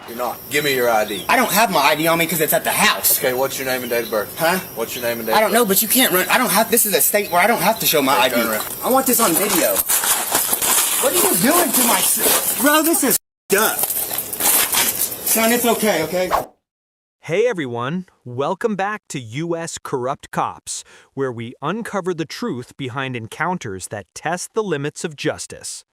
you're not. Give me your ID. I don't have my ID on me because it's at the house. Okay, what's your name and date of birth? Huh? What's your name and date of birth? I don't know, but you can't run. I don't have. This is a state where I don't have to show my ID. Turn around. I want this on video. What are you doing to my... Bro, this is up. Son, it's okay, okay? Hey everyone, welcome back to U.S. Corrupt Cops, where we uncover the truth behind encounters that test the limits of justice.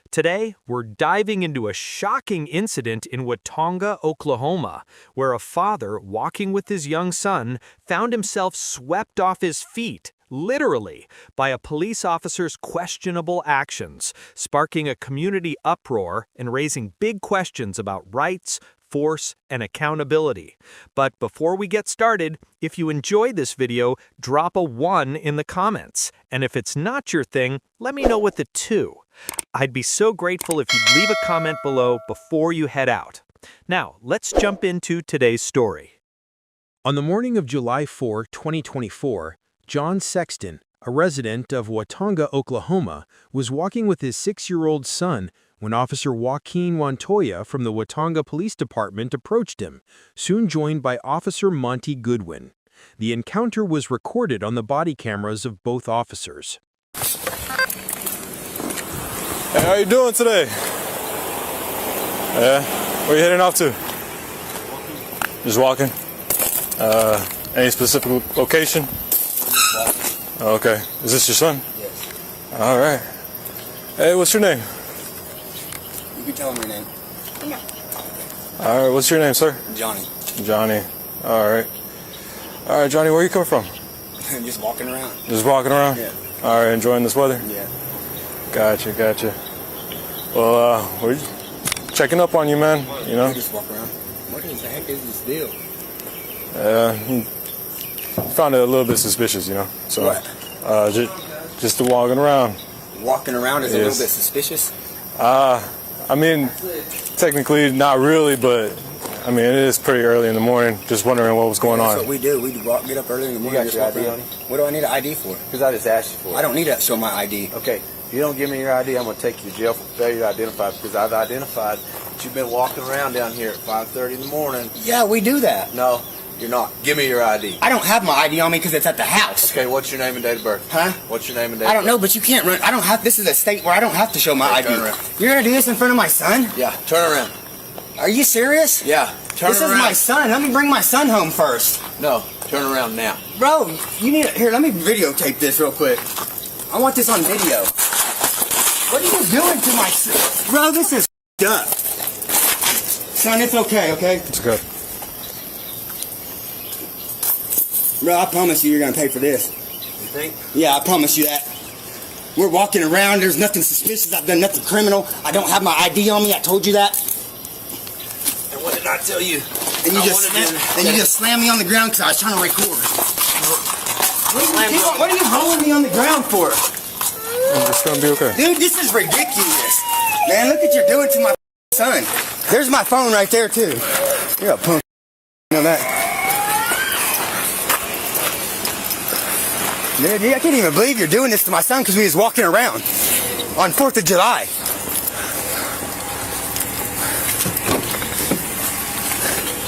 Today, we're diving into a shocking incident in Watonga, Oklahoma, where a father walking with his young son found himself swept off his feet, literally, by a police officer's questionable actions, sparking a community uproar and raising big questions about rights, force, and accountability. But before we get started, if you enjoyed this video, drop a 1 in the comments. And if it's not your thing, let me know with a 2. I'd be so grateful if you'd leave a comment below before you head out. Now, let's jump into today's story. On the morning of July 4, 2024, John Sexton, a resident of Watonga, Oklahoma, was walking with his 6-year-old son when Officer Joaquin Montoya from the Watonga Police Department approached him, soon joined by Officer Monty Goodwin. The encounter was recorded on the body cameras of both officers. Hey, how you doing today? Yeah? Where you heading off to? Just walking? Any specific location? Okay. Is this your son? Yes. All right. Hey, what's your name? You can tell him your name. No. All right, what's your name, sir? Johnny. Johnny. All right. All right, Johnny, where you coming from? Just walking around. Just walking around? Yeah. All right, enjoying this weather? Yeah. Gotcha, gotcha. Well, we're checking up on you, man, you know? You just walk around. What the heck is this deal? Found it a little bit suspicious, you know? So, What? just walking around. Walking around is a little bit suspicious? I mean, technically not really, but I mean, it is pretty early in the morning. Just wondering what was going on. That's what we do. We get up early in the morning. got your ID on you? What do I need an ID for? Because I just asked you for it. I don't need to show my ID. Okay, if you don't give me your ID, I'm going to take you to jail for failure to identify because I've identified that you've been walking around down here at 5:30 in the morning. Yeah, we do that. No, you're not. Give me your ID. I don't have my ID on me because it's at the house. Okay, what's your name and date of birth? Huh? What's your name and date I of don't birth? know, but you can't run. I don't have. This is a state where I don't have to show my ID. Turn around. You're gonna do this in front of my son? Yeah, turn around. Are you serious? Yeah, turn This around. is my son. Let me bring my son home first. No, turn around now. Bro, you need here. Let me videotape this real quick. I want this on video. What are you doing to my son? Bro, this is up. Son, it's okay, okay? It's good. Bro, I promise you, you're gonna pay for this. You think? Yeah, I promise you that. We're walking around. There's nothing suspicious. I've done nothing criminal. I don't have my ID on me. I told you that. And what did I tell you? And you just slammed me on the ground because I was trying to record. What are you rolling me on the ground for? It's gonna be okay. Dude, this is ridiculous. Man, look what you're doing to my son. There's my phone right there, too. You're a punk. You know that? Dude, I can't even believe you're doing this to my son because we was walking around on 4th of July.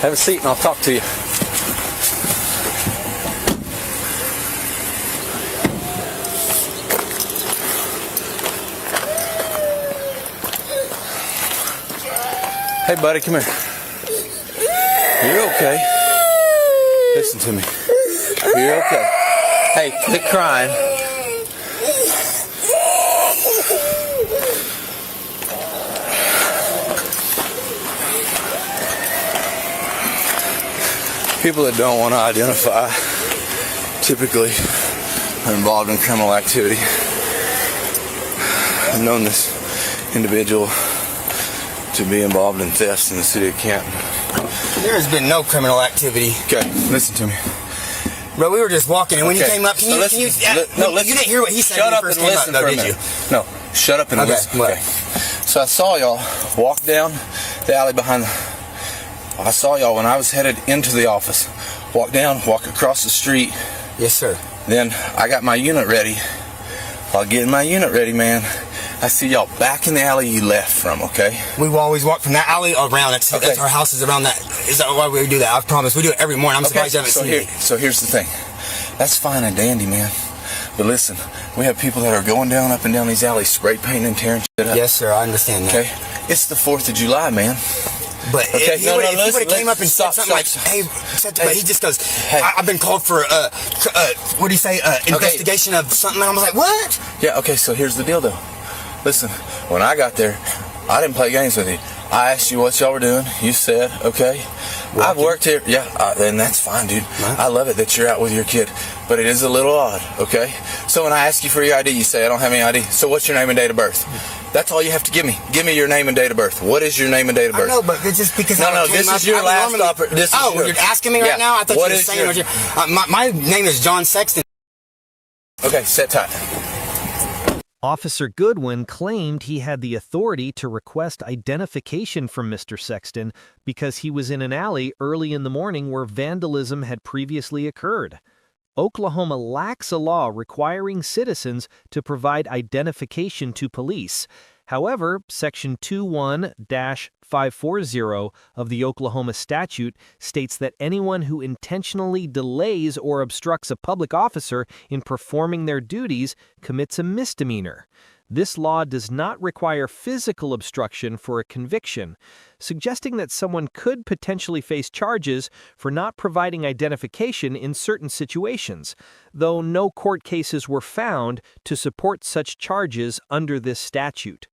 Have a seat and I'll talk to you. Hey buddy, come here. You're okay. Listen to me. You're okay. Hey, quit crying. People that don't want to identify typically are involved in criminal activity. I've known this individual to be involved in thefts in the city of Canton. There has been no criminal activity. Okay, listen to me. Bro, we were just walking, and when you Okay, came up, so listen. you didn't hear what he said Shut when up he first and came listen up, for though, a did you? minute. No, shut up and Okay, listen. what? Okay. So I saw y'all walk down the alley behind the... I saw y'all when I was headed into the office. Walk down, walk across the street. Yes, sir. Then I got my unit ready. While getting my unit ready, man, I see y'all back in the alley you left from, okay? We will always walk from that alley around. That's our house is around that. Is that why we do that? I promise. We do it every morning. I'm surprised you haven't seen me. So here's the thing. That's fine and dandy, man. But listen, we have people that are going down up and down these alleys, spray painting and tearing shit up. Yes, sir. I understand that. Okay? It's the 4th of July, man. But if he would have came up and said something like, hey, but he just goes, hey, I've been called for, what do you say, investigation of something. And I was like, what? Yeah, okay, so here's the deal, though. Listen, when I got there, I didn't play games with you. I asked you what y'all were doing. You said, okay. I've worked here. Yeah, and that's fine, dude. I love it that you're out with your kid. But it is a little odd, okay? So when I ask you for your ID, you say, I don't have any ID. So what's your name and date of birth? That's all you have to give me. Give me your name and date of birth. What is your name and date of birth? I know, but it's just because this is your last offer. You're asking me right now? I thought you were saying my name is John Sexton. Okay, sit tight. Officer Goodwin claimed he had the authority to request identification from Mr. Sexton because he was in an alley early in the morning where vandalism had previously occurred. Oklahoma lacks a law requiring citizens to provide identification to police. However, Section 21-540 of the Oklahoma statute states that anyone who intentionally delays or obstructs a public officer in performing their duties commits a misdemeanor. This law does not require physical obstruction for a conviction, suggesting that someone could potentially face charges for not providing identification in certain situations, though no court cases were found to support such charges under this statute.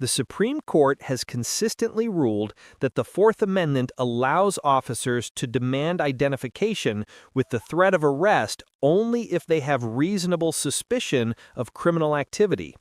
The Supreme Court has consistently ruled that the Fourth Amendment allows officers to demand identification with the threat of arrest only if they have reasonable suspicion of criminal activity.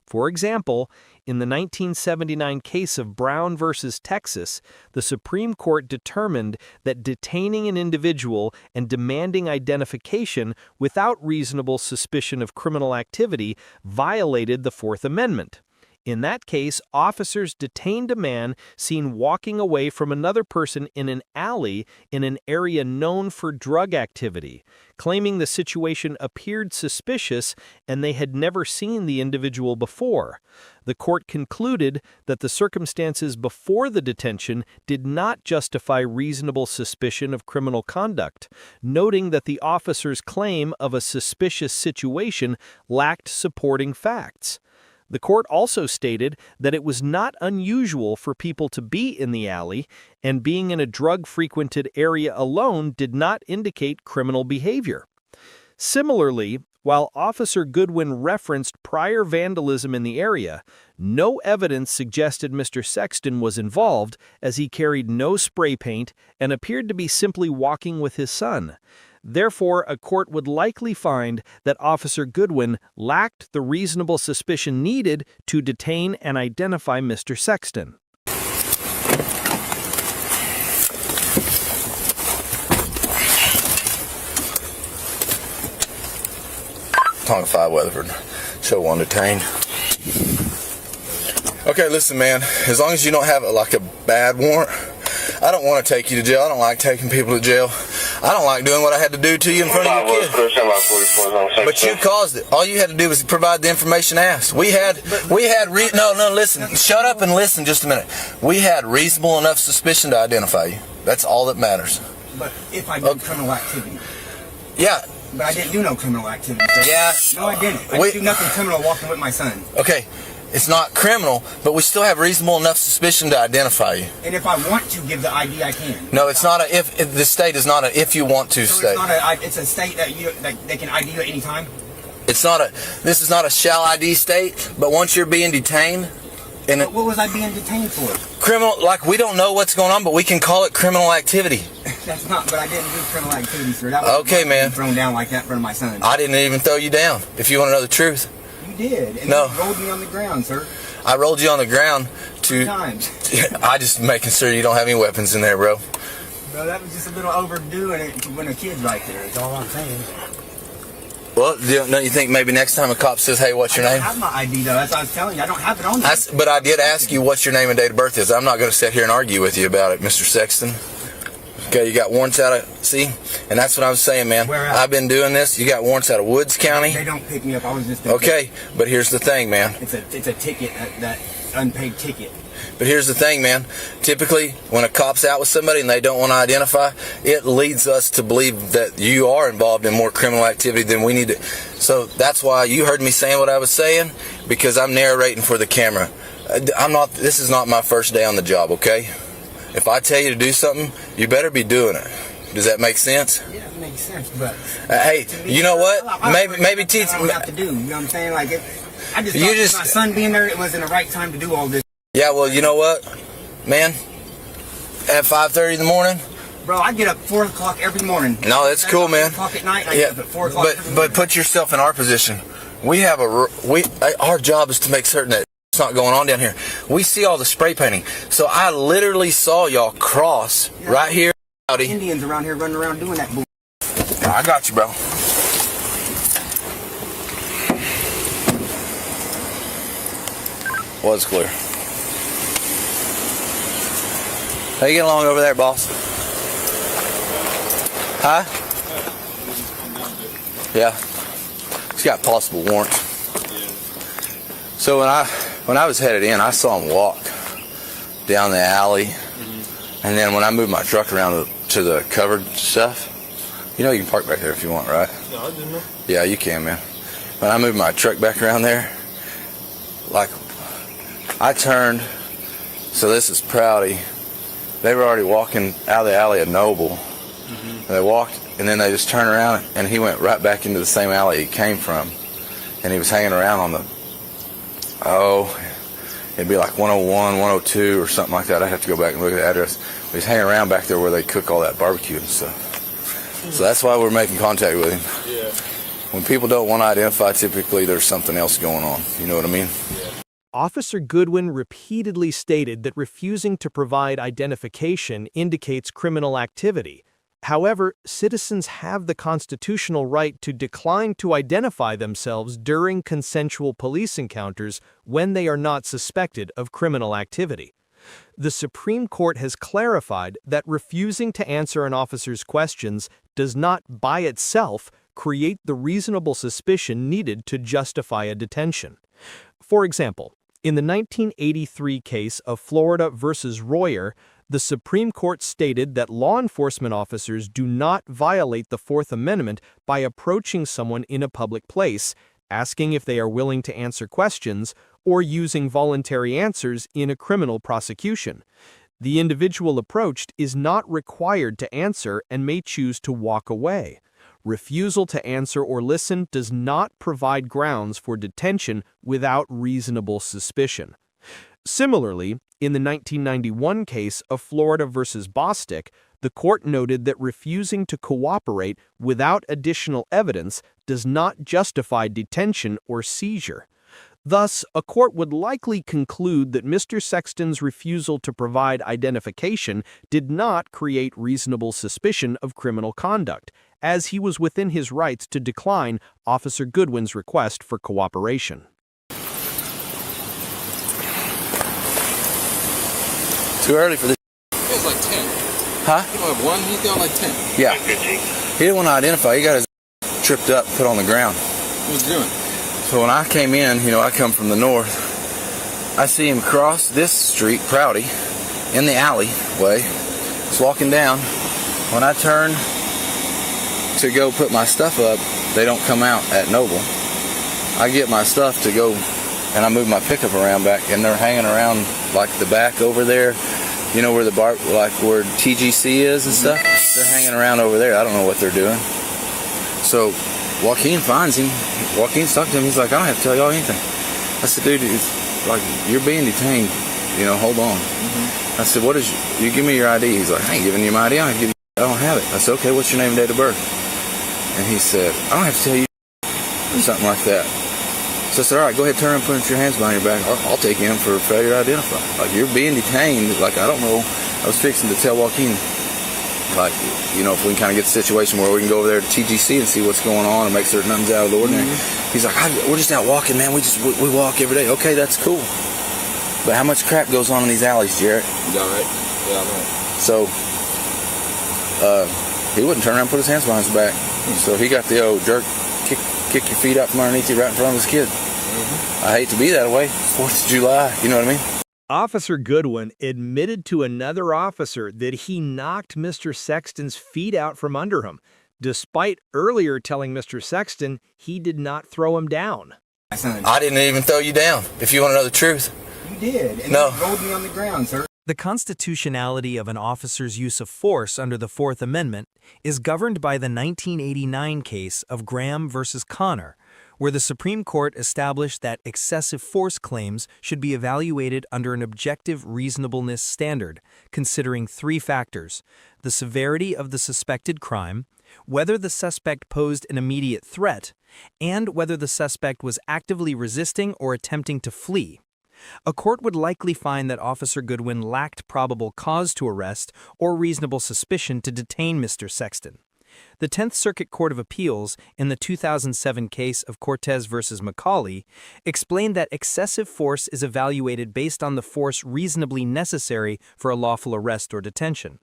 For example, in the 1979 case of Brown v. Texas, the Supreme Court determined that detaining an individual and demanding identification without reasonable suspicion of criminal activity violated the Fourth Amendment. In that case, officers detained a man seen walking away from another person in an alley in an area known for drug activity, claiming the situation appeared suspicious and they had never seen the individual before. The court concluded that the circumstances before the detention did not justify reasonable suspicion of criminal conduct, noting that the officer's claim of a suspicious situation lacked supporting facts. The court also stated that it was not unusual for people to be in the alley, and being in a drug-frequented area alone did not indicate criminal behavior. Similarly, while Officer Goodwin referenced prior vandalism in the area, no evidence suggested Mr. Sexton was involved, as he carried no spray paint and appeared to be simply walking with his son. Therefore, a court would likely find that Officer Goodwin lacked the reasonable suspicion needed to detain and identify Mr. Sexton. Watonga 5 Weatherford. Show 1 detained. Okay, listen, man. As long as you don't have like a bad warrant, I don't want to take you to jail. I don't like taking people to jail. I don't like doing what I had to do to you in front of your kid. But you caused it. All you had to do was provide the information asked. No, listen. Shut up and listen just a minute. We had reasonable enough suspicion to identify you. That's all that matters. But if I did criminal activity. Yeah. But I didn't do no criminal activity. So yeah. No, I didn't. I didn't do nothing criminal walking with my son. Okay. It's not criminal, but we still have reasonable enough suspicion to identify you. And if I want to give the ID, I can. No, it's not a if. The state is not a if you want to state. It's a state that they can ID you at any time. It's not a. This is not a shall ID state. But once you're being detained, and what was I being detained for? Criminal. Like we don't know what's going on, but we can call it criminal activity. That's not. But I didn't do criminal activity, sir. That was okay, man. Thrown down like that in front of my son. I didn't even throw you down. If you want to know the truth. Did and no. You rolled me on the ground, sir. I rolled you on the ground to. 2 times. I just making sure you don't have any weapons in there, bro. Bro, that was just a little overdoing it when a kid's right there. That's all I'm saying. Well, don't you think maybe next time a cop says, "Hey, what's your name?" I don't have my ID though. That's what I was telling you. I don't have it on me. But I did ask you what your name and date of birth is. I'm not going to sit here and argue with you about it, Mr. Sexton. Okay, you got warrants out of, see? And that's what I was saying, man. Where at? I've been doing this. You got warrants out of Woods County. They don't pick me up. I was just Okay, but here's the thing, man. It's a ticket, that unpaid ticket. But here's the thing, man. Typically, when a cop's out with somebody and they don't want to identify, it leads us to believe that you are involved in more criminal activity than we need to. So that's why you heard me saying what I was saying, because I'm narrating for the camera. This is not my first day on the job, okay? If I tell you to do something, you better be doing it. Does that make sense? Yeah, it makes sense, but... hey, you know what? Maybe teach... I don't have to do, you know what I'm saying? Like, I just You thought just- my son being there, it wasn't the right time to do all this. Yeah, well, you know what, man? At 5:30 in the morning? Bro, I get up 4 o'clock every morning. No, that's cool, man. 4 o'clock at night, I Yeah, get up at 4 o'clock every but morning. put yourself in our position. We have our job is to make certain that it's not going on down here. We see all the spray painting. So I literally saw y'all cross right here. Howdy. Indians around here running around doing that bull. I got you, bro. Was clear. How you getting along over there, boss? Huh? Yeah. He's got possible warrants. So when I was headed in, I saw him walk down the alley, and then when I moved my truck around to the covered stuff, you know you can park back there if you want, right? No, I didn't know. Yeah, you can, man. When I moved my truck back around there, like, I turned, so this is Prouty. They were already walking out of the alley at Noble. They walked, and then they just turned around, and he went right back into the same alley he came from. And he was hanging around on the, it'd be like 101, 102 or something like that. I'd have to go back and look at the address. But he's hanging around back there where they cook all that barbecue and stuff. So that's why we're making contact with him. Yeah. When people don't want to identify, typically there's something else going on. You know what I mean? Officer Goodwin repeatedly stated that refusing to provide identification indicates criminal activity. However, citizens have the constitutional right to decline to identify themselves during consensual police encounters when they are not suspected of criminal activity. The Supreme Court has clarified that refusing to answer an officer's questions does not, by itself, create the reasonable suspicion needed to justify a detention. For example, in the 1983 case of Florida versus Royer, the Supreme Court stated that law enforcement officers do not violate the Fourth Amendment by approaching someone in a public place, asking if they are willing to answer questions, or using voluntary answers in a criminal prosecution. The individual approached is not required to answer and may choose to walk away. Refusal to answer or listen does not provide grounds for detention without reasonable suspicion. Similarly, in the 1991 case of Florida versus Bostick, the court noted that refusing to cooperate without additional evidence does not justify detention or seizure. Thus, a court would likely conclude that Mr. Sexton's refusal to provide identification did not create reasonable suspicion of criminal conduct, as he was within his rights to decline Officer Goodwin's request for cooperation. Too early for this. He was like 10. Huh? He don't have one, he's down like 10. Yeah. He didn't want to identify. He got his tripped up, put on the ground. What was he doing? So when I came in, you know, I come from the north. I see him cross this street, Prouty, in the alleyway. He's walking down. When I turn to go put my stuff up, they don't come out at Noble. I get my stuff to go, and I move my pickup around back, and they're hanging around like the back over there. You know where the bar, like where TGC is and stuff? They're hanging around over there. I don't know what they're doing. So Joaquin finds him. Joaquin's talking to him. He's like, I don't have to tell y'all anything. I said, dude, it's like, you're being detained. You know, hold on. I said, what is, you give me your ID. He's like, I ain't giving you my ID. I don't have it. I said, okay, what's your name and date of birth? And he said, I don't have to tell you, or something like that. So I said, all right, go ahead, turn and put your hands behind your back. I'll take you in for failure to identify. Like, you're being detained. Like, I don't know. I was fixing to tell Joaquin, like, you know, if we can kind of get the situation where we can go over there to TGC and see what's going on and make certain nothing's out of the ordinary. He's like, we're just out walking, man. We walk every day. Okay, that's cool. But how much crap goes on in these alleys, Jarrett? Yeah, right. Yeah, right. So he wouldn't turn around and put his hands behind his back. So he got the old jerk, kick your feet out from underneath you right in front of his kid. I hate to be that way. 4th of July, you know what I mean? Officer Goodwin admitted to another officer that he knocked Mr. Sexton's feet out from under him, despite earlier telling Mr. Sexton he did not throw him down. I didn't even throw you down, if you want to know the truth. You did, and No. you rolled me on the ground, sir. The constitutionality of an officer's use of force under the Fourth Amendment is governed by the 1989 case of Graham versus Connor, where the Supreme Court established that excessive force claims should be evaluated under an objective reasonableness standard, considering 3 factors: the severity of the suspected crime, whether the suspect posed an immediate threat, and whether the suspect was actively resisting or attempting to flee. A court would likely find that Officer Goodwin lacked probable cause to arrest or reasonable suspicion to detain Mr. Sexton. The 10th Circuit Court of Appeals, in the 2007 case of Cortez versus McCauley, explained that excessive force is evaluated based on the force reasonably necessary for a lawful arrest or detention.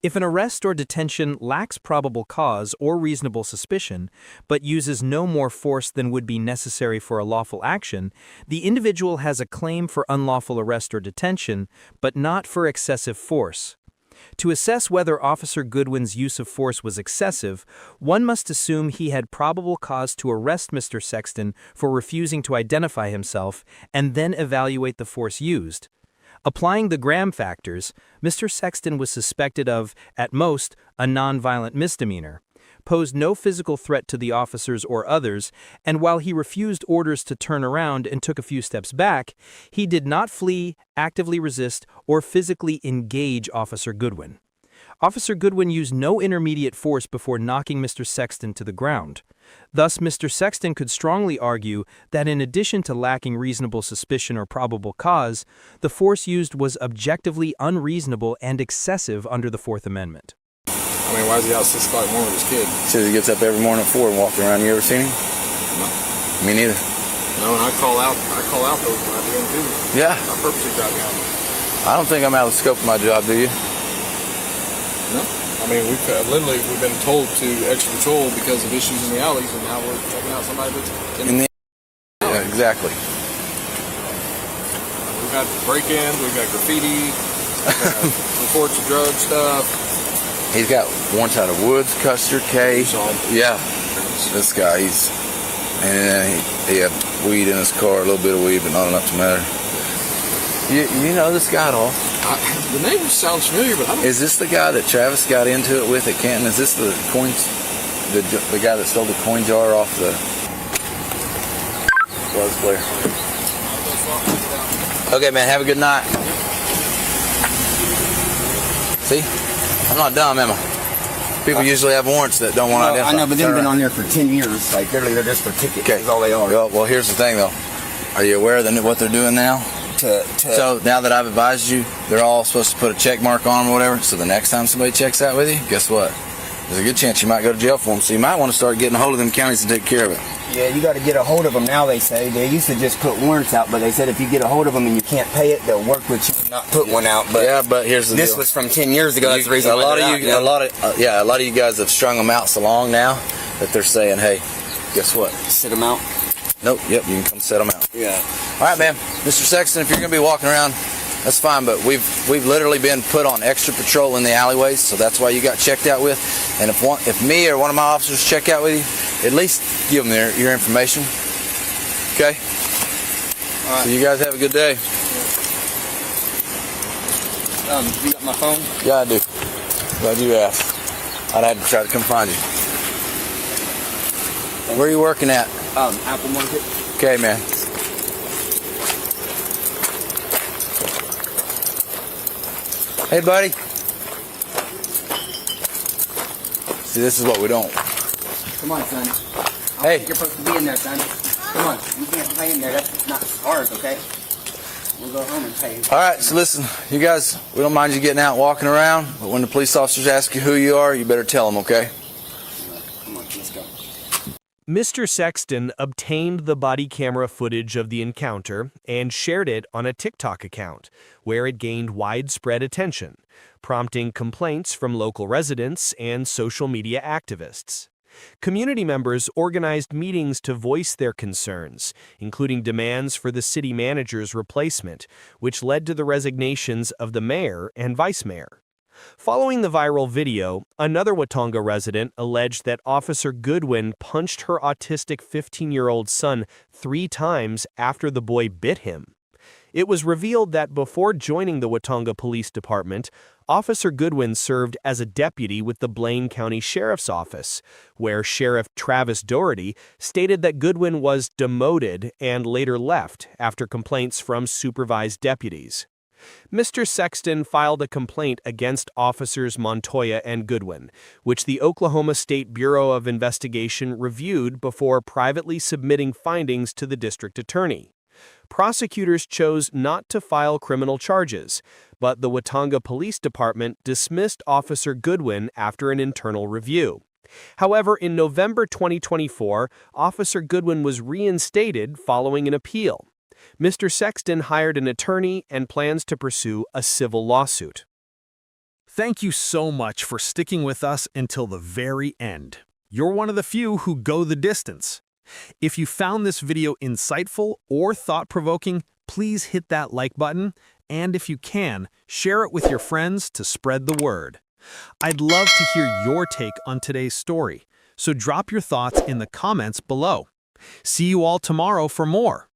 If an arrest or detention lacks probable cause or reasonable suspicion, but uses no more force than would be necessary for a lawful action, the individual has a claim for unlawful arrest or detention, but not for excessive force. To assess whether Officer Goodwin's use of force was excessive, one must assume he had probable cause to arrest Mr. Sexton for refusing to identify himself and then evaluate the force used. Applying the Graham factors, Mr. Sexton was suspected of, at most, a nonviolent misdemeanor, posed no physical threat to the officers or others, and while he refused orders to turn around and took a few steps back, he did not flee, actively resist, or physically engage Officer Goodwin. Officer Goodwin used no intermediate force before knocking Mr. Sexton to the ground. Thus, Mr. Sexton could strongly argue that in addition to lacking reasonable suspicion or probable cause, the force used was objectively unreasonable and excessive under the Fourth Amendment. I mean, why is he out 6 o'clock in the morning with his kid? Says he gets up every morning at 4 and walks around. You ever seen him? No. Me neither. No, and I call out those when I do them too. Yeah. I purposely drive down. I don't think I'm out of the scope of my job, do you? No. I mean, we've been told to extra patrol because of issues in the alleys, and now we're checking out somebody that's In the yeah, exactly. We've got break-ins, we've got graffiti, reports of drug stuff. He's got warrants out of Woods, Custer, Case. Yeah. This guy, he had weed in his car, a little bit of weed, but not enough to matter. You know this guy at all? The name sounds familiar, but I don't. Is this the guy that Travis got into it with at Canton? Is this the coins, the guy that stole the coin jar off the Buzz player? Okay, man. Have a good night. See, I'm not dumb, am I? People usually have warrants that don't want to identify. I know, but they've been on there for 10 years. Like, they're just for tickets. Okay. That's all they are. Well, here's the thing, though. Are you aware of what they're doing now? So now that I've advised you, they're all supposed to put a check mark on them or whatever. So the next time somebody checks out with you, guess what? There's a good chance you might go to jail for them. So you might want to start getting a hold of them counties and take care of it. Yeah, you got to get a hold of them now, they say. They used to just put warrants out, but they said if you get a hold of them and you can't pay it, they'll work with you and not put one out. But yeah, but here's the deal. This was from 10 years ago. That's the reason a lot of you guys have strung them out so long now that they're saying, hey, guess what? Sit them out. Nope. Yep. You can come set them out. Yeah. All right, man. Mr. Sexton, if you're going to be walking around, that's fine. But we've literally been put on extra patrol in the alleyways, so that's why you got checked out with. And if me or one of my officers check out with you, at least give them your information. Okay. All right. So you guys have a good day. You got my phone? Yeah, I do. Glad you asked. I'd have to try to come find you. Where are you working at? Apple Market. Okay, man. Hey, buddy. See, this is what we don't. Come on, son. Hey. You're supposed to be in there, son. Come on. You can't play in there. That's not ours, okay? We'll go home and pay. All right, so listen, you guys, we don't mind you getting out and walking around, but when the police officers ask you who you are, you better tell them, okay? Come on, let's go. Mr. Sexton obtained the body camera footage of the encounter and shared it on a TikTok account, where it gained widespread attention, prompting complaints from local residents and social media activists. Community members organized meetings to voice their concerns, including demands for the city manager's replacement, which led to the resignations of the mayor and vice mayor. Following the viral video, another Watonga resident alleged that Officer Goodwin punched her autistic 15-year-old son 3 times after the boy bit him. It was revealed that before joining the Watonga Police Department, Officer Goodwin served as a deputy with the Blaine County Sheriff's Office, where Sheriff Travis Doherty stated that Goodwin was demoted and later left after complaints from supervised deputies. Mr. Sexton filed a complaint against Officers Montoya and Goodwin, which the Oklahoma State Bureau of Investigation reviewed before privately submitting findings to the district attorney. Prosecutors chose not to file criminal charges, but the Watonga Police Department dismissed Officer Goodwin after an internal review. However, in November 2024, Officer Goodwin was reinstated following an appeal. Mr. Sexton hired an attorney and plans to pursue a civil lawsuit. Thank you so much for sticking with us until the very end. You're one of the few who go the distance. If you found this video insightful or thought-provoking, please hit that like button, and if you can, share it with your friends to spread the word. I'd love to hear your take on today's story, so drop your thoughts in the comments below. See you all tomorrow for more.